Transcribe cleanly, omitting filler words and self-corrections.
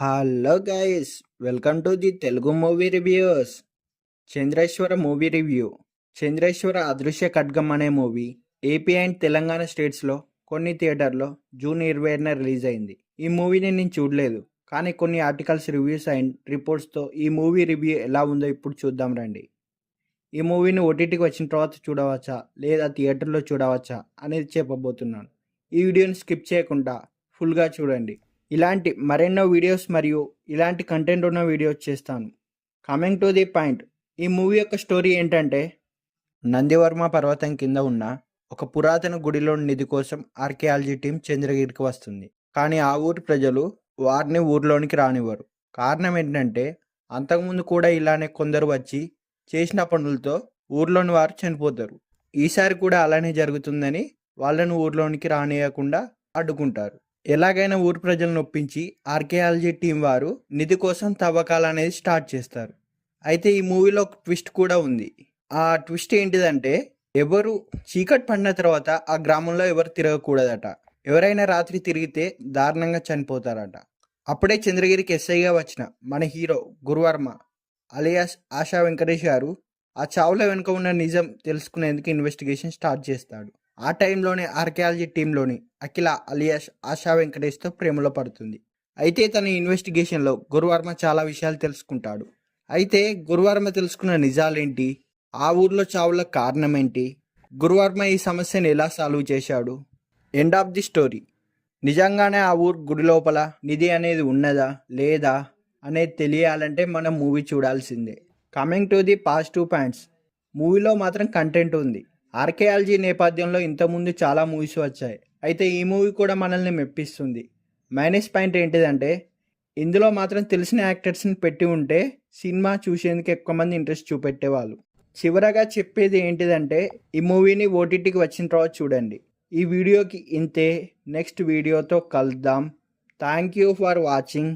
Hello guys, welcome to the Telugu movie reviews. Chandreshwara movie review. Chandreshwara అదృశ్య ఖడ్గం అనే మూవీ ఏపీ అండ్ తెలంగాణ స్టేట్స్లో కొన్ని థియేటర్లో జూన్ 27న రిలీజ్ అయింది. ఈ మూవీని నేను చూడలేదు, కానీ కొన్ని ఆర్టికల్స్, రివ్యూస్ అండ్ రిపోర్ట్స్తో ఈ మూవీ రివ్యూ ఎలా ఉందో ఇప్పుడు చూద్దాం రండి. ఈ మూవీని ఓటీటీకి వచ్చిన తర్వాత చూడవచ్చా లేదా థియేటర్లో చూడవచ్చా అనేది చెప్పబోతున్నాను. ఈ వీడియోని స్కిప్ చేయకుండా ఫుల్గా చూడండి. ఇలాంటి మరెన్నో వీడియోస్ మరియు ఇలాంటి కంటెంట్ ఉన్న వీడియోస్ చేస్తాను. కమింగ్ టు ది పాయింట్, ఈ మూవీ యొక్క స్టోరీ ఏంటంటే, నందివర్మ పర్వతం కింద ఉన్న ఒక పురాతన గుడిలోని నిధి కోసం ఆర్కియాలజీ టీం చంద్రగిరికి వస్తుంది. కానీ ఆ ఊరి ప్రజలు వారిని ఊర్లోనికి రానివ్వరు. కారణం ఏంటంటే, అంతకుముందు కూడా ఇలానే కొందరు వచ్చి చేసిన పనులతో ఊర్లోని వారు చనిపోతారు. ఈసారి కూడా అలానే జరుగుతుందని వాళ్ళను ఊర్లోనికి రానియకుండా అడ్డుకుంటారు. ఎలాగైనా ఊరు ప్రజలను ఒప్పించి ఆర్కియాలజీ టీం వారు నిధి కోసం తవ్వకాలు అనేది స్టార్ట్ చేస్తారు. అయితే ఈ మూవీలో ఒక ట్విస్ట్ కూడా ఉంది. ఆ ట్విస్ట్ ఏంటిదంటే, ఎవరు చీకటి పడిన తర్వాత ఆ గ్రామంలో ఎవరు తిరగకూడదట. ఎవరైనా రాత్రి తిరిగితే దారుణంగా చనిపోతారట. అప్పుడే చంద్రగిరికి ఎస్ఐగా వచ్చిన మన హీరో గురువర్మ అలియాస్ ఆశా వెంకటేష్ గారు ఆ చావుల వెనుక ఉన్న నిజం తెలుసుకునేందుకు ఇన్వెస్టిగేషన్ స్టార్ట్ చేస్తాడు. ఆ టైంలోనే ఆర్కియాలజీ టీంలోని అఖిల అలియాస్ ఆశా వెంకటేష్తో ప్రేమలో పడుతుంది. అయితే తన ఇన్వెస్టిగేషన్లో గురువర్మ చాలా విషయాలు తెలుసుకుంటాడు. అయితే గురువర్మ తెలుసుకున్న నిజాలేంటి, ఆ ఊర్లో చావుల కారణం ఏంటి, గురువర్మ ఈ సమస్యను ఎలా సాల్వ్ చేశాడు, ఎండ్ ఆఫ్ ది స్టోరీ. నిజంగానే ఆ ఊరు గుడి లోపల నిధి అనేది ఉన్నదా లేదా అనేది తెలియాలంటే మనం మూవీ చూడాల్సిందే. Coming to the positive points, మూవీలో మాత్రం కంటెంట్ ఉంది. ఆర్కియాలజీ నేపథ్యంలో ఇంతకుముందు చాలా మూవీస్ వచ్చాయి, అయితే ఈ మూవీ కూడా మనల్ని మెప్పిస్తుంది. మైనస్ పాయింట్ ఏంటిదంటే, ఇందులో మాత్రం తెలిసిన యాక్టర్స్ని పెట్టి ఉంటే సినిమా చూసేందుకు ఎక్కువ మంది ఇంట్రెస్ట్ చూపెట్టేవాళ్ళు. చివరగా చెప్పేది ఏంటిదంటే, ఈ మూవీని ఓటీటీకి వచ్చిన తర్వాత చూడండి. ఈ వీడియోకి ఇంతే. నెక్స్ట్ వీడియోతో కలుద్దాం. Thank you for watching.